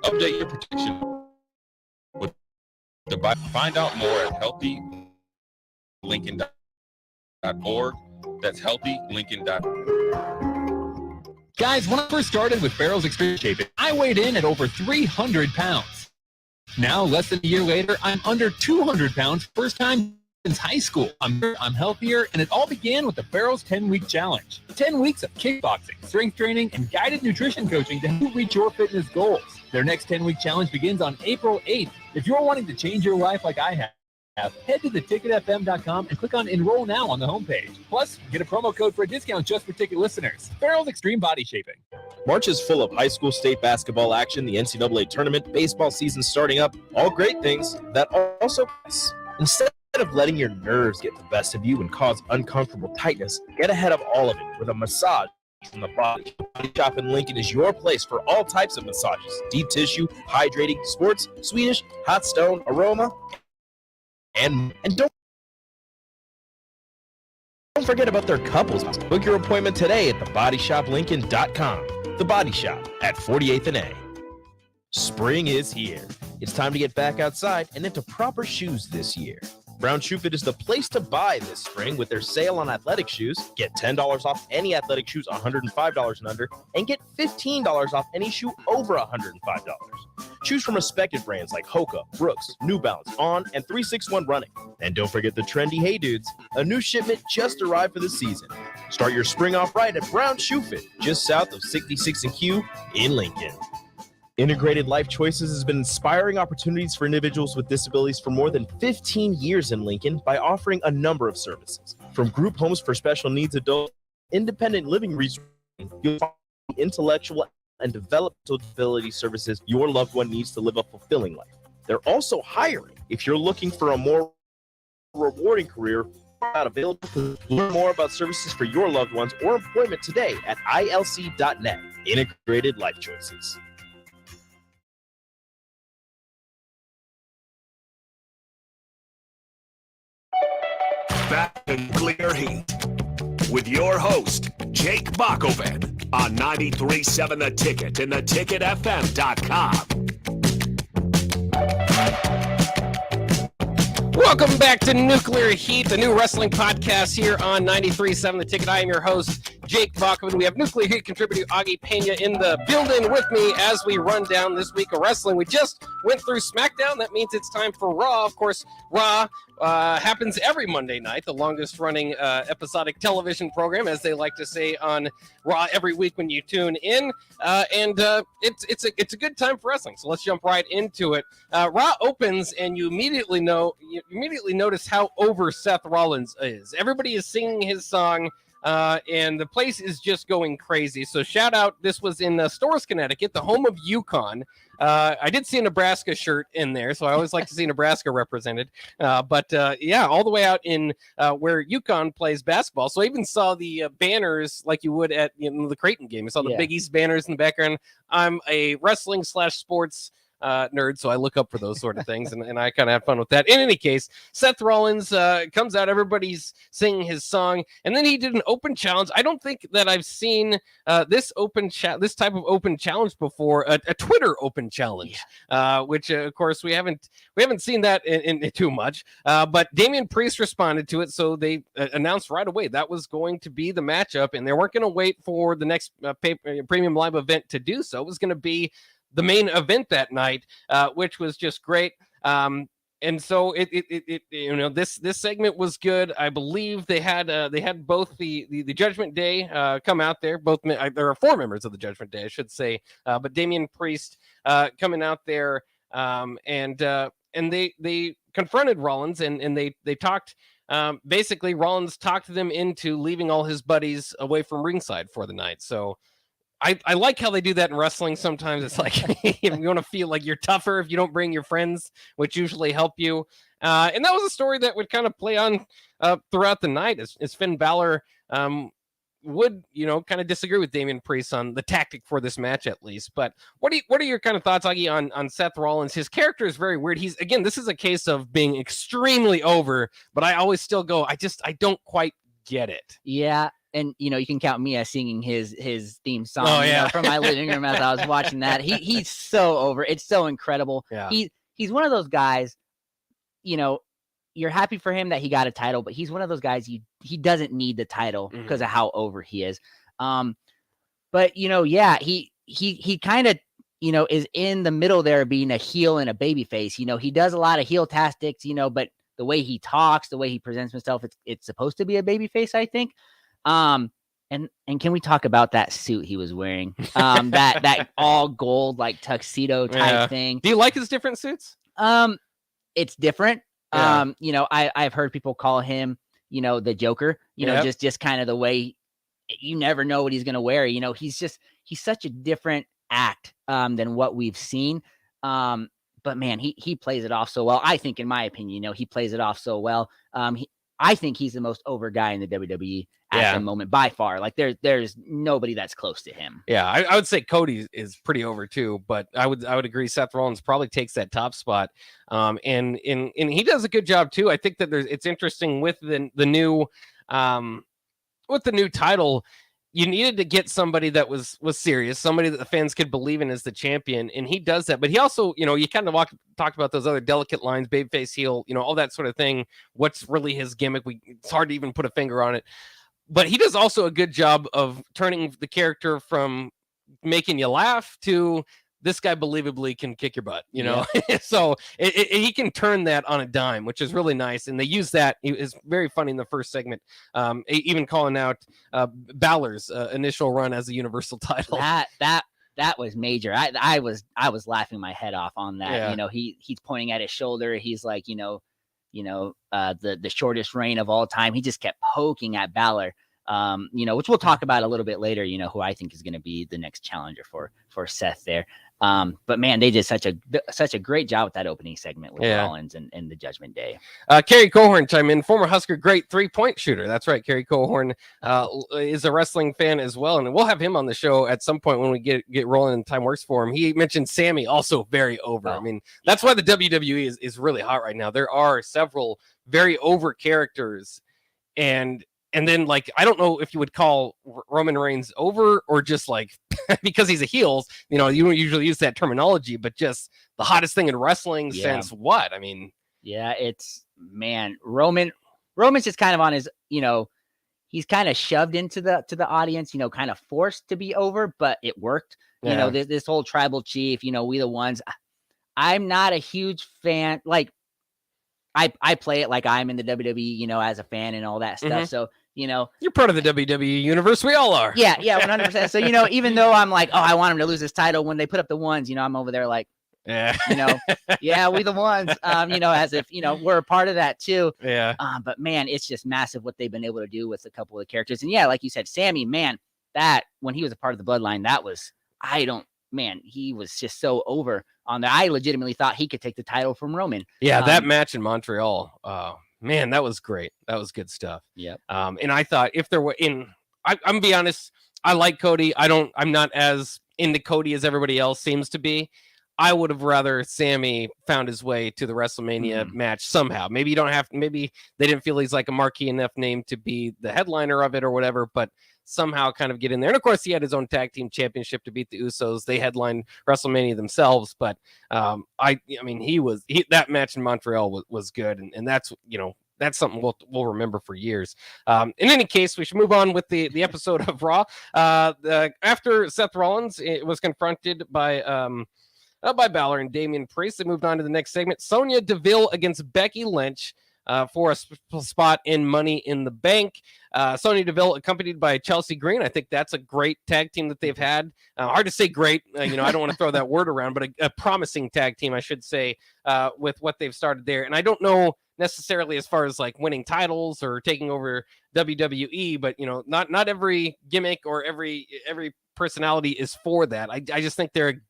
Update your protection with the Find out more at healthylincoln.org. That's healthylincoln.org. Guys, when I first started with Barrels Extreme Shaping, I weighed in at over 300 pounds. Now, less than a year later, I'm under 200 pounds, first time since high school. I'm healthier, and it all began with the Barrels 10-week challenge. 10 weeks of kickboxing, strength training, and guided nutrition coaching to help you reach your fitness goals. Their next 10-week challenge begins on April 8th. If you're wanting to change your life like I have, head to theticketfm.com and click on Enroll Now on the homepage. Plus, get a promo code for a discount just for ticket listeners. Barrels Extreme Body Shaping. March is full of high school state basketball action, the NCAA tournament, baseball season starting up, all great things that also pass. Instead of letting your nerves get the best of you and cause uncomfortable tightness, get ahead of all of it with a massage from the Body Shop in Lincoln is your place for all types of massages, deep tissue, hydrating, sports, Swedish, hot stone, aroma, and don't forget about their couples. Book your appointment today at thebodyshoplincoln.com. The Body Shop at 48th and A. Spring is here. It's time to get back outside and into proper shoes this year. Brown Shoe Fit is the place to buy this spring with their sale on athletic shoes. Get $10 off any athletic shoes $105 and under, and get $15 off any shoe over $105. Choose from respected brands like Hoka, Brooks, New Balance, On, and 361 Running. And don't forget the trendy Hey Dudes. A new shipment just arrived for the season. Start your spring off right at Brown Shoe Fit, just south of 66 and Q in Lincoln. Integrated Life Choices has been inspiring opportunities for individuals with disabilities for more than 15 years in Lincoln by offering a number of services. From group homes for special needs adults, independent living resources, you'll find intellectual and developmental disability services your loved one needs to live a fulfilling life. They're also hiring. If you're looking for a more rewarding career, available to learn more about services for your loved ones or employment today at ilc.net. Integrated Life Choices. Back in Clear Heat with your host, Jake Bakoven on 93.7 The Ticket and theticketfm.com. Welcome back to Nuclear Heat, the new wrestling podcast here on 93.7 The Ticket. I am your host, Jake Bachman. We have Nuclear Heat contributor Augie Pena in the building with me as we run down this week of wrestling. We just went through Smackdown. That means it's time for Raw. Of course, Raw happens every Monday night, the longest running episodic television program, as they like to say on Raw every week when you tune in. It's a good time for wrestling. So let's jump right into it. Raw opens and you immediately notice how over Seth Rollins is. Everybody is singing his song. And the place is just going crazy. So shout out, this was in Storrs, Connecticut, the home of UConn. I did see a Nebraska shirt in there, so I always like to see Nebraska represented. But all the way out in where UConn plays basketball. So I even saw the banners like you would at the Creighton game. I saw the Big East banners in the background. I'm a wrestling/sports nerd, so I look up for those sort of things, and I kind of have fun with that. In any case, Seth Rollins comes out, everybody's singing his song, and then he did an open challenge. I don't think that I've seen this type of open challenge before, a Twitter open challenge, which of course we haven't seen that in too much. But Damian Priest responded to it, so they announced right away that was going to be the matchup, and they weren't going to wait for the next premium live event to do so. It was going to be the main event that night, which was just great. And so this segment was good. I believe they had both the Judgment Day come out there. There are 4 members of the Judgment Day, I should say, but Damian Priest coming out there, and they confronted Rollins, and they talked. Basically, Rollins talked them into leaving all his buddies away from ringside for the night. So I like how they do that in wrestling. Sometimes it's like you want to feel like you're tougher if you don't bring your friends, which usually help you. And that was a story that would kind of play on throughout the night as Finn Balor would, kind of disagree with Damian Priest on the tactic for this match, at least. But what are your kind of thoughts, Augie, on Seth Rollins? His character is very weird. This is a case of being extremely over, but I always still go, I don't quite get it. Yeah. And, you can count me as singing his theme song from my living room as I was watching that. He's so over. It's so incredible. Yeah. He's one of those guys, you're happy for him that he got a title, but he's one of those guys, he doesn't need the title because of how over he is. But, he kind of, is in the middle there being a heel and a baby face. He does a lot of heel tactics, but the way he talks, the way he presents himself, it's supposed to be a baby face, I think. And can we talk about that suit he was wearing? That all gold, like tuxedo type thing. Do you like his different suits? It's different. Yeah. I've heard people call him, the Joker, just kind of the way you never know what he's going to wear. He's such a different act, than what we've seen. But man, he plays it off so well. I think, in my opinion, he plays it off so well. I think he's the most over guy in the WWE at the moment by far. Like there's nobody that's close to him. Yeah, I would say Cody is pretty over too, but I would agree Seth Rollins probably takes that top spot. And he does a good job too. I think that it's interesting with the new title. You needed to get somebody that was serious, somebody that the fans could believe in as the champion, and he does that. But he also, you kind of talked about those other delicate lines, babyface, heel, all that sort of thing. What's really his gimmick? It's hard to even put a finger on it. But he does also a good job of turning the character from making you laugh to this guy believably can kick your butt, So he can turn that on a dime, which is really nice. And they use that. It is very funny in the first segment, even calling out Balor's initial run as a Universal title. That was major. I was laughing my head off on that. Yeah. He's pointing at his shoulder. He's like, the shortest reign of all time. He just kept poking at Balor. Which we'll talk about a little bit later, who I think is going to be the next challenger for Seth there. But man, they did such a great job with that opening segment with Rollins and the Judgment Day. Kerry Cohorn chime in, former Husker great 3-point shooter. That's right. Kerry Cohorn is a wrestling fan as well. And we'll have him on the show at some point when we get rolling and time works for him. He mentioned Sammy, also very over. I mean, that's why the WWE is really hot right now. There are several very over characters, and then, like, I don't know if you would call Roman Reigns over or just like because he's a heel, you don't usually use that terminology, but just the hottest thing in wrestling since what? I mean, Roman's just kind of on his, he's kind of shoved into the audience, kind of forced to be over, but it worked. This whole tribal chief, we the ones. I'm not a huge fan. Like, I play it like I'm in the WWE, as a fan and all that stuff. Mm-hmm. So, you're part of the WWE universe. We all are. Yeah, 100%. So, even though I'm like, oh, I want him to lose his title, when they put up the ones, I'm over there like, yeah, we the ones, as if, we're a part of that too. Yeah. But man, it's just massive what they've been able to do with a couple of the characters. And yeah, like you said, Sammy, man, that when he was a part of the bloodline, that was, he was just so over on that. I legitimately thought he could take the title from Roman. Yeah. That match in Montreal. Man, that was great. That was good stuff. Yeah. And I thought if there were I'm gonna be honest, I like Cody. I'm not as into Cody as everybody else seems to be. I would have rather Sammy found his way to the WrestleMania match somehow. Maybe you don't have, maybe they didn't feel he's like a marquee enough name to be the headliner of it or whatever, but somehow kind of get in there. And of course, he had his own tag team championship to beat the Usos. They headlined WrestleMania themselves, but I mean, that match in Montreal was good, and that's, you know, that's something we'll remember for years. In any case, we should move on with the episode of Raw. After Seth Rollins was confronted by Balor and Damian Priest, they moved on to the next segment. Sonya Deville against Becky Lynch for a spot in Money in the Bank. Sonya Deville accompanied by Chelsea Green. I think that's a great tag team that they've had. Hard to say great. I don't want to throw that word around, but a promising tag team, I should say, with what they've started there. And I don't know necessarily as far as like winning titles or taking over WWE, but not every gimmick or every personality is for that. I just think they're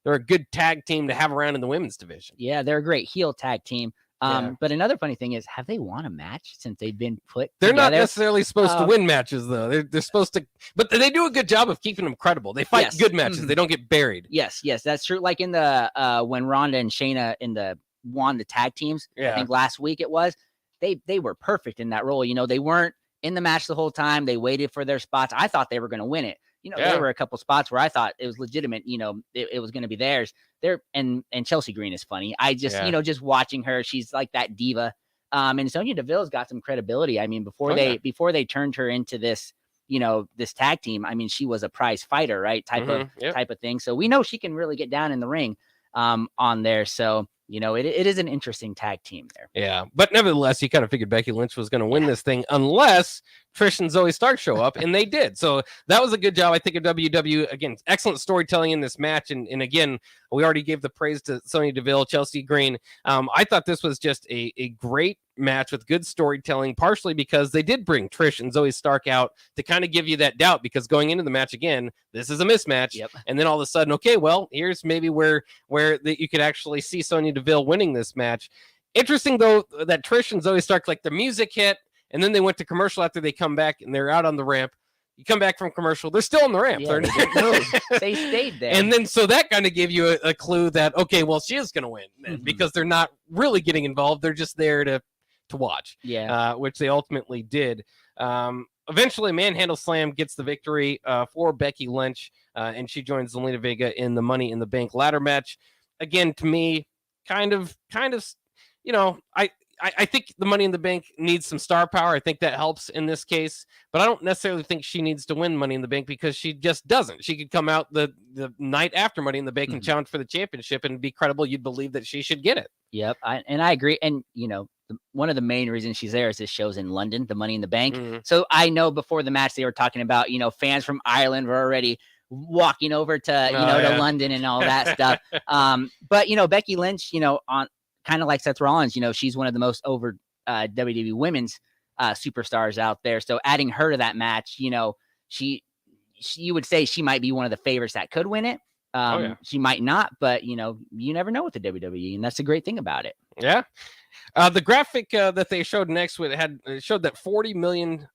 a good tag team to have around in the women's division. Yeah, they're a great heel tag team. But another funny thing is, have they won a match since they've been put They're together? not necessarily supposed to win matches, though. They're supposed to, but they do a good job of keeping them credible. They fight good matches. They don't get buried. Yes, that's true. Like in the when Ronda and Shayna won the tag teams, I think last week it was, they were perfect in that role. They weren't in the match the whole time. They waited for their spots. I thought they were going to win it. There were a couple spots where I thought it was legitimate. It was going to be theirs. And Chelsea Green is funny. I just, just watching her, she's like that diva. And Sonya Deville's got some credibility. I mean, before they turned her into this, this tag team, I mean, she was a prize fighter, right? Type of thing. So we know she can really get down in the ring on there. So, it is an interesting tag team there. Yeah. But nevertheless, you kind of figured Becky Lynch was going to win this thing unless Trish and Zoe Stark show up, and they did. So that was a good job, I think, of WWE. Again, excellent storytelling in this match. And again, we already gave the praise to Sonya Deville, Chelsea Green. I thought this was just a great match with good storytelling, partially because they did bring Trish and Zoe Stark out to kind of give you that doubt, because going into the match, again, this is a mismatch. And then all of a sudden, okay, well, here's maybe where you could actually see Sonya Deville winning this match. Interesting, though, that Trish and Zoe Stark, like the music hit, and then they went to commercial after they come back, and they're out on the ramp. You come back from commercial, they're still on the ramp. Yeah, they didn't move. They stayed there. And then so that kind of gave you a clue that, okay, well, she is going to win because they're not really getting involved. They're just there to watch, which they ultimately did. Eventually, Manhandle Slam gets the victory for Becky Lynch, and she joins Zelina Vega in the Money in the Bank ladder match. Again, to me, kind of, I think the Money in the Bank needs some star power. I think that helps in this case, but I don't necessarily think she needs to win Money in the Bank, because she just doesn't. She could come out the night after Money in the Bank and challenge for the championship and be credible. You'd believe that she should get it. Yep. I agree. And, one of the main reasons she's there is this show's in London, the Money in the Bank. So I know before the match, they were talking about, fans from Ireland were already walking over to, to London and all that stuff. But, Becky Lynch, on kind of like Seth Rollins, she's one of the most over WWE women's superstars out there. So adding her to that match, she you would say she might be one of the favorites that could win it. She might not, but you never know with the WWE, and that's the great thing about it. Yeah. The graphic that they showed next showed that 40 million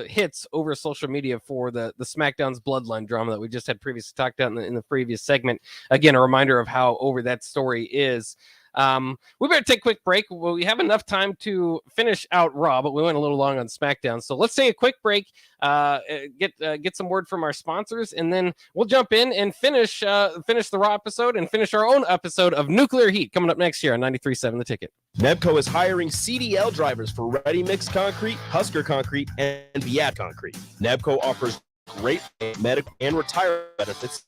hits over social media for the SmackDown's Bloodline drama that we just had previously talked about in the previous segment. Again, a reminder of how over that story is. We better take a quick break. Well, we have enough time to finish out Raw, but we went a little long on SmackDown. So let's take a quick break, get some word from our sponsors, and then we'll jump in and finish the Raw episode and finish our own episode of Nuclear Heat coming up next year on 93.7 The Ticket. Nebco is hiring CDL drivers for ready mix concrete, Husker concrete, and Viat concrete. Nebco offers great medical and retirement benefits,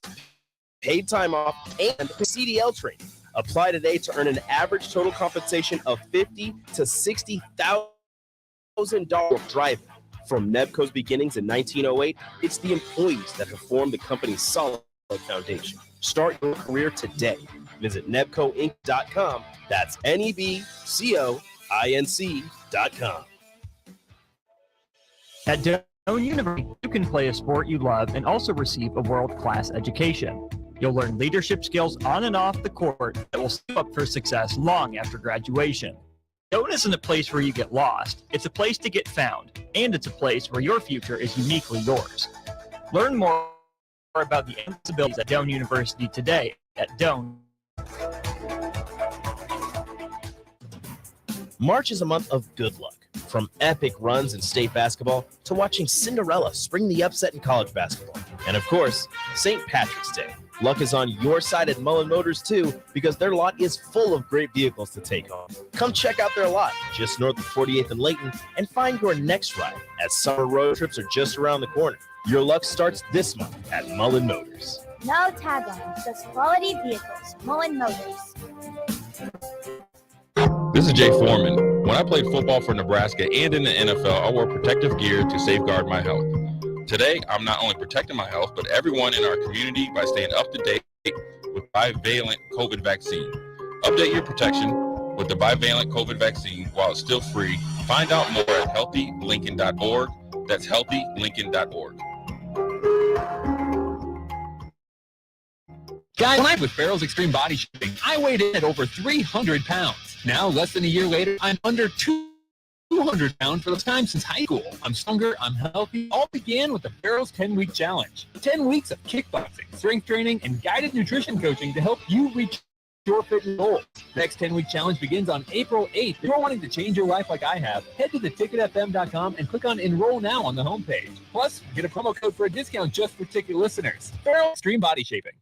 paid time off, and CDL training. Apply today to earn an average total compensation of $50,000 to $60,000 driving. From Nebco's beginnings in 1908, it's the employees that have formed the company's solid foundation. Start your career today. Visit nebcoinc.com. That's NEBCOINC.com. At Doane University, you can play a sport you love and also receive a world-class education. You'll learn leadership skills on and off the court that will set you up for success long after graduation. Doane isn't a place where you get lost. It's a place to get found, and it's a place where your future is uniquely yours. Learn more about the abilities at Doane University today at Doane.edu. March is a month of good luck. From epic runs in state basketball to watching Cinderella spring the upset in college basketball. And of course, St. Patrick's Day. Luck is on your side at Mullen Motors too, because their lot is full of great vehicles to take home. Come check out their lot just north of 48th and Layton and find your next ride, as summer road trips are just around the corner. Your luck starts this month at Mullen Motors. No tag-on, just quality vehicles. Mullen Motors. This is Jay Foreman. When I played football for Nebraska and in the NFL, I wore protective gear to safeguard my health. Today, I'm not only protecting my health, but everyone in our community by staying up to date with bivalent COVID vaccine. Update your protection with the bivalent COVID vaccine while it's still free. Find out more at healthylincoln.org. That's healthylincoln.org. Guys, with Farrell's Extreme Body Shaping, I weighed in at over 300 pounds. Now, less than a year later, I'm under 200 pounds for the first time since high school. I'm stronger, I'm healthy. All began with the Farrell's 10-week challenge. 10 weeks of kickboxing, strength training, and guided nutrition coaching to help you reach your fitness goals. The next 10-week challenge begins on April 8th. If you're wanting to change your life like I have, head to theticketfm.com and click on Enroll Now on the homepage. Plus, get a promo code for a discount just for ticket listeners. Farrell Extreme Body Shaping.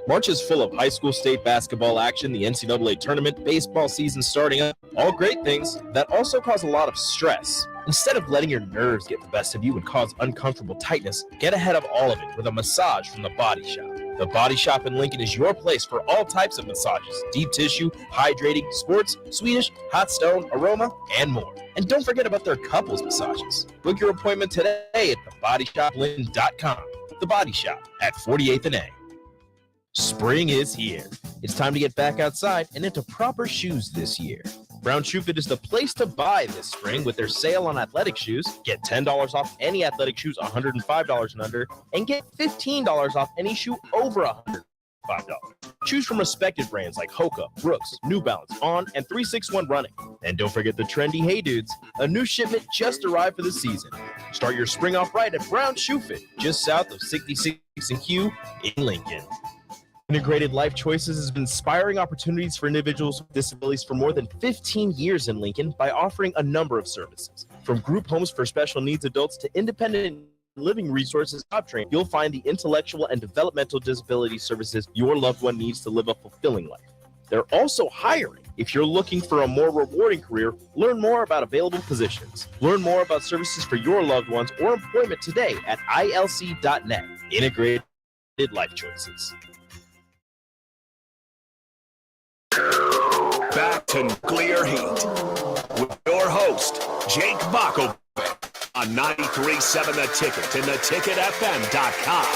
March is full of high school state basketball action, the NCAA tournament, baseball season starting up, all great things that also cause a lot of stress. Instead of letting your nerves get the best of you and cause uncomfortable tightness, get ahead of all of it with a massage from The Body Shop. The Body Shop in Lincoln is your place for all types of massages, deep tissue, hydrating, sports, Swedish, hot stone, aroma, and more. And don't forget about their couples massages. Book your appointment today at thebodyshoplincoln.com. The Body Shop at 48th and A. Spring is here. It's time to get back outside and into proper shoes this year. Brown Shoe Fit is the place to buy this spring with their sale on athletic shoes. Get $10 off any athletic shoes $105 and under, and get $15 off any shoe over $105. Choose from respected brands like Hoka, Brooks, New Balance, On, and 361 Running. And don't forget the trendy Hey Dudes. A new shipment just arrived for the season. Start your spring off right at Brown Shoe Fit, just south of 66 and Q in Lincoln. Integrated Life Choices has been inspiring opportunities for individuals with disabilities for more than 15 years in Lincoln by offering a number of services. From group homes for special needs adults to independent living resources, job training, you'll find the intellectual and developmental disability services your loved one needs to live a fulfilling life. They're also hiring. If you're looking for a more rewarding career, learn more about available positions. Learn more about services for your loved ones or employment today at ilc.net. Integrated Life Choices. Back to Nuclear Heat with your host, Jake Bakovic, on 93.7 The Ticket and theticketfm.com.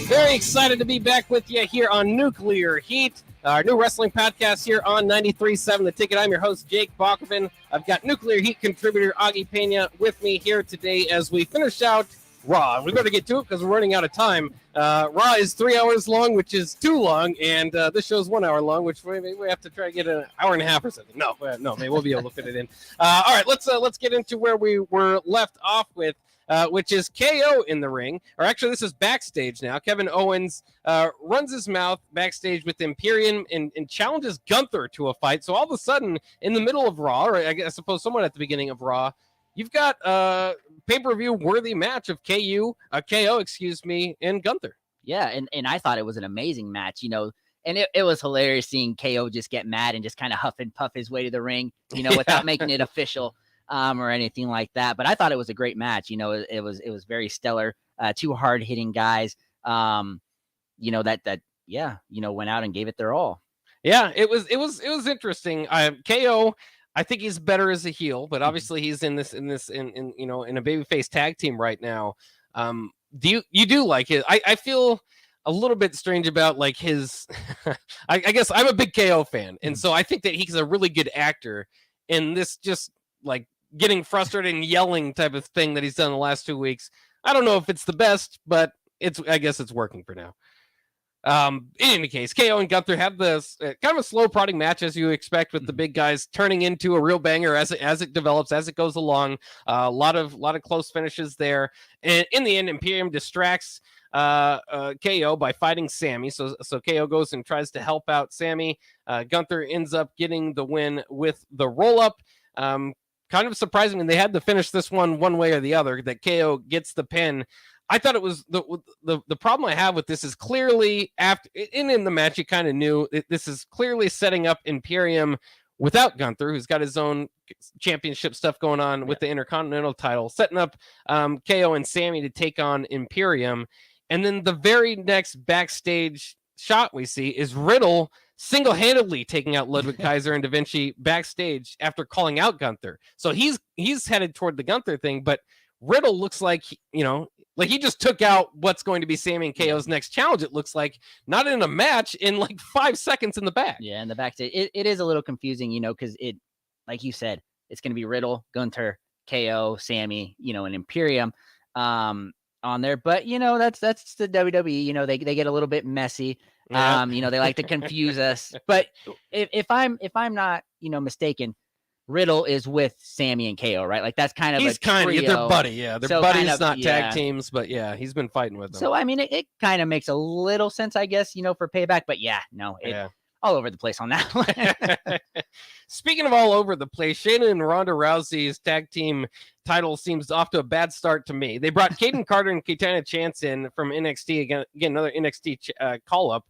Very excited to be back with you here on Nuclear Heat, our new wrestling podcast here on 93.7 The Ticket. I'm your host, Jake Bakovic. I've got Nuclear Heat contributor Augie Pena with me here today as we finish out Raw. We're going to get to it because we're running out of time. Raw is 3 hours long, which is too long, and this show's 1 hour long, which we have to try to get an hour and a half or something. No, maybe we'll be able to fit it in. All right, let's get into where we were left off with, which is KO in the ring. Or actually, this is backstage now. Kevin Owens runs his mouth backstage with Imperium and challenges Gunther to a fight. So all of a sudden, in the middle of Raw, or I suppose somewhat at the beginning of Raw, you've got a pay-per-view worthy match of KO, and Gunther. Yeah, and I thought it was an amazing match, and it was hilarious seeing KO just get mad and just kind of huff and puff his way to the ring, without making it official or anything like that. But I thought it was a great match. It was very stellar. Two hard-hitting guys, went out and gave it their all. Yeah, it was interesting. KO, I think he's better as a heel, but obviously he's in a babyface tag team right now. Do you like it? I feel a little bit strange about like his. I guess I'm a big KO fan, and so I think that he's a really good actor. And this just like getting frustrated and yelling type of thing that he's done the last 2 weeks. I don't know if it's the best, but I guess it's working for now. In any case, KO and Gunther have this kind of a slow prodding match, as you expect, with the big guys, turning into a real banger as it develops, as it goes along. A lot of close finishes there, and in the end, Imperium distracts KO by fighting Sammy. So KO goes and tries to help out Sammy. Gunther ends up getting the win with the roll up. Kind of surprising, and they had to finish this one way or the other, that KO gets the pin. I thought it was the problem I have with this is clearly after in the match, you kind of knew this is clearly setting up Imperium without Gunther, who's got his own championship stuff going on with the Intercontinental title, setting up KO and Sammy to take on Imperium. And then the very next backstage shot we see is Riddle single-handedly taking out Ludwig Kaiser and Da Vinci backstage after calling out Gunther. So he's headed toward the Gunther thing, but Riddle looks like, like he just took out what's going to be Sammy and KO's next challenge. It looks like, not in a match, in like 5 seconds in the back. Yeah, in the backstage. It is a little confusing, because it, like you said, it's going to be Riddle, Gunther, KO, Sammy, and Imperium on there. But, that's the WWE. They get a little bit messy. Yeah. They like to confuse us. But if I'm not, mistaken, Riddle is with Sammy and KO, right? Like that's kind of he's kind of their buddy, yeah. Their buddies, not tag teams, but yeah, he's been fighting with them. So I mean, it kind of makes a little sense, I guess, for payback. But yeah, no, all over the place on that one. Speaking of all over the place, Shayna and Ronda Rousey's tag team title seems off to a bad start to me. They brought Kaden Carter and Katana Chance in from NXT again, another NXT call up.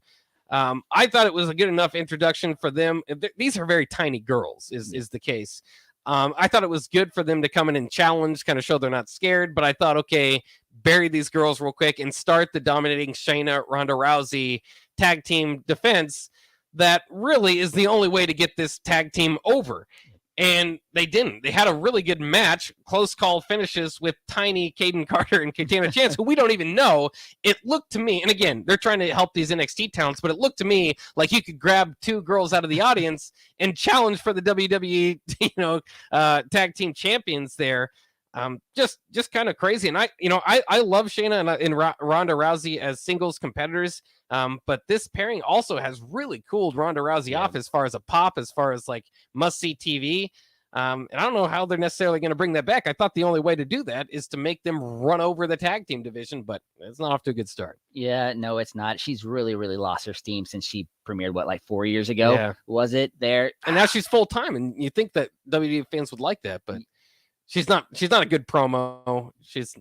I thought it was a good enough introduction for them. These are very tiny girls, is the case. I thought it was good for them to come in and challenge, kind of show they're not scared. But I thought, okay, bury these girls real quick and start the dominating Shayna Ronda Rousey tag team defense. That really is the only way to get this tag team over. And they didn't. They had a really good match, close call finishes with tiny Kaden Carter and Katana Chance, who we don't even know. It looked to me, and again, they're trying to help these NXT talents, but it looked to me like you could grab 2 girls out of the audience and challenge for the WWE, tag team champions there. Just kind of crazy. And I love Shayna and Ronda Rousey as singles competitors. But this pairing also has really cooled Ronda Rousey off as far as a pop, as far as like must-see TV. And I don't know how they're necessarily going to bring that back. I thought the only way to do that is to make them run over the tag team division, but it's not off to a good start. Yeah, no, it's not. She's really, really lost her steam since she premiered, like 4 years ago? Yeah. Was it there? And now she's full-time, and you think that WWE fans would like that, but she's not a good promo. She's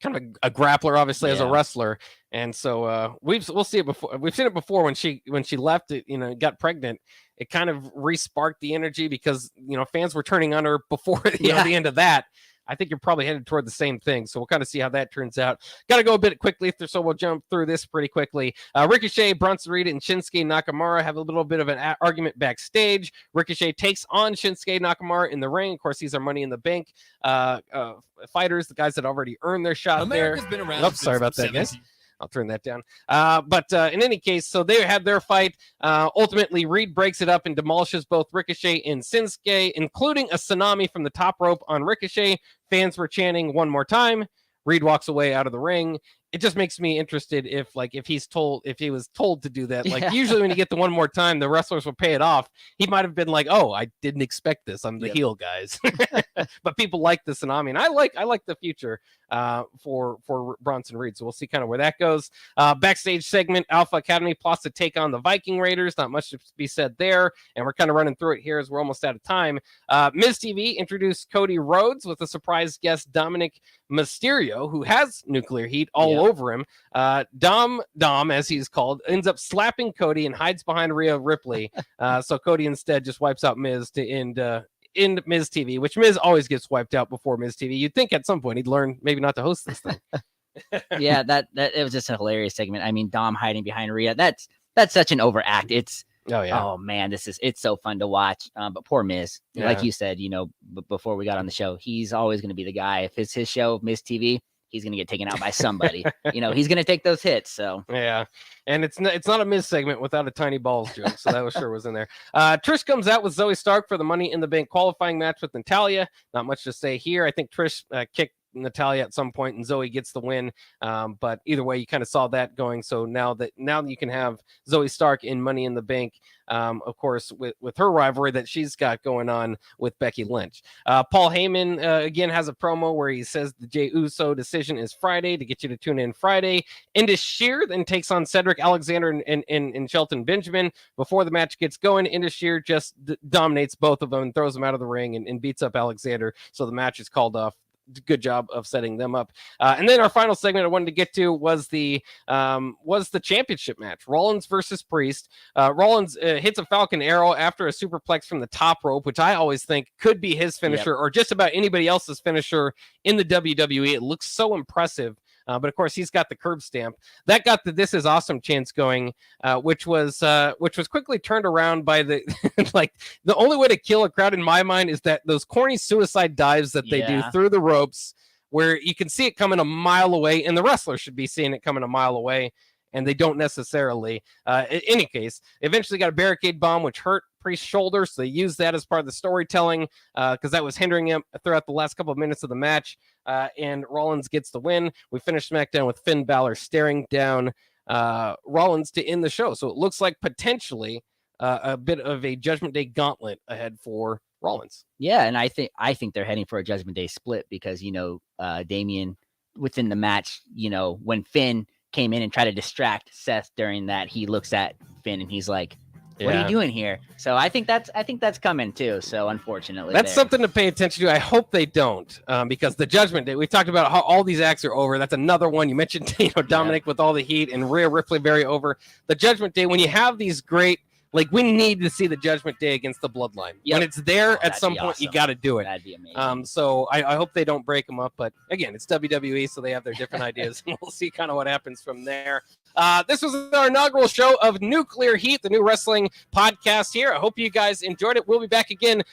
kind of a grappler, obviously, as a wrestler. And so we'll see it before. We've seen it before when she left it, got pregnant. It kind of re-sparked the energy because fans were turning on her before the end of that. I think you're probably headed toward the same thing. So we'll kind of see how that turns out. Got to go a bit quickly, so we'll jump through this pretty quickly. Ricochet, Bronson Reed, and Shinsuke Nakamura have a little bit of an argument backstage. Ricochet takes on Shinsuke Nakamura in the ring. Of course, these are Money in the Bank fighters, the guys that already earned their shot America's there. Been around sorry about that, guys. I'll turn that down. But in any case, so they had their fight. Ultimately, Reed breaks it up and demolishes both Ricochet and Shinsuke, including a tsunami from the top rope on Ricochet. Fans were chanting one more time. Reed walks away out of the ring. It just makes me interested if he was told to do that. Like usually when you get the one more time, the wrestlers will pay it off. He might have been like, "Oh, I didn't expect this. I'm the heel, guys." But people like the tsunami, and I like the future for Bronson Reed. So we'll see kind of where that goes. Backstage segment: Alpha Academy plots to take on the Viking Raiders. Not much to be said there, and we're kind of running through it here as we're almost out of time. Miz TV introduced Cody Rhodes with a surprise guest, Dominic Mysterio, who has nuclear heat all over him. Dom, as he's called, ends up slapping Cody and hides behind Rhea Ripley. So Cody instead just wipes out Miz to end Miz TV, which Miz always gets wiped out before Miz TV. You'd think at some point he'd learn maybe not to host this thing. Yeah, that it was just a hilarious segment. I mean, Dom hiding behind Rhea, that's such an overact. It's oh man, it's so fun to watch. But poor Miz, like you said, before we got on the show, he's always going to be the guy. If it's his show, Miz TV, he's going to get taken out by somebody. He's going to take those hits. So yeah, and it's not a Miz segment without a tiny balls joke. So that was in there. Trish comes out with Zoe Stark for the Money in the Bank qualifying match with Natalya. Not much to say here. I think Trish kicked Natalya at some point, and Zoe gets the win. But either way, you kind of saw that going. So now that you can have Zoe Stark in Money in the Bank, of course, with her rivalry that she's got going on with Becky Lynch. Paul Heyman again has a promo where he says the Jey Uso decision is Friday to get you to tune in Friday. Indus Sher then takes on Cedric Alexander and Shelton Benjamin. Before the match gets going, Indus Sher just dominates both of them and throws them out of the ring and beats up Alexander. So the match is called off. Good job of setting them up. And then our final segment I wanted to get to was the championship match, Rollins versus Priest. Rollins hits a Falcon Arrow after a superplex from the top rope, which I always think could be his finisher or just about anybody else's finisher in the WWE. It looks so impressive. But of course, he's got the curb stamp that got the "This is awesome" chants going, which was quickly turned around by the like the only way to kill a crowd in my mind is that those corny suicide dives that they do through the ropes, where you can see it coming a mile away, and the wrestler should be seeing it coming a mile away, and they don't necessarily. In any case, eventually got a barricade bomb, which hurt Priest's shoulder, so they used that as part of the storytelling because that was hindering him throughout the last couple of minutes of the match. And Rollins gets the win. We finished SmackDown with Finn Balor staring down Rollins to end the show. So it looks like potentially a bit of a Judgment Day gauntlet ahead for Rollins. Yeah, and I think they're heading for a Judgment Day split because Damian within the match, when Finn came in and tried to distract Seth during that, he looks at Finn and he's like, what are you doing here? So I think that's coming too. So unfortunately, that's something to pay attention to. I hope they don't, because the Judgment Day, we've talked about how all these acts are over. That's another one. You mentioned, Dominic with all the heat and Rhea Ripley very over. The Judgment Day, when you have these great, like we need to see the Judgment Day against the Bloodline. When it's there at some point, you got to do it. That'd be amazing. So I hope they don't break them up. But again, it's WWE, so they have their different ideas. We'll see kind of what happens from there. This was our inaugural show of Nuclear Heat, the new wrestling podcast here. I hope you guys enjoyed it. We'll be back again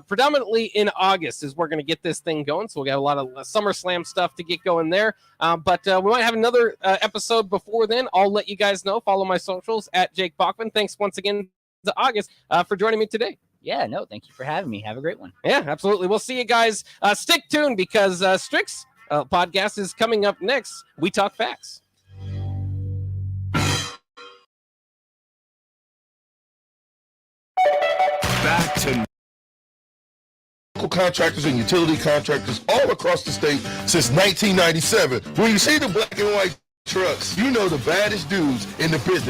predominantly in August is we're going to get this thing going. So we'll get a lot of SummerSlam stuff to get going there. But we might have another episode before then. I'll let you guys know. Follow my socials at Jake Bachman. Thanks once again to August for joining me today. Yeah, no, thank you for having me. Have a great one. Yeah, absolutely. We'll see you guys. Stick tuned because Strick's podcast is coming up next. We talk facts. Back to contractors and utility contractors all across the state since 1997. When you see the black and white trucks, you know the baddest dudes in the business.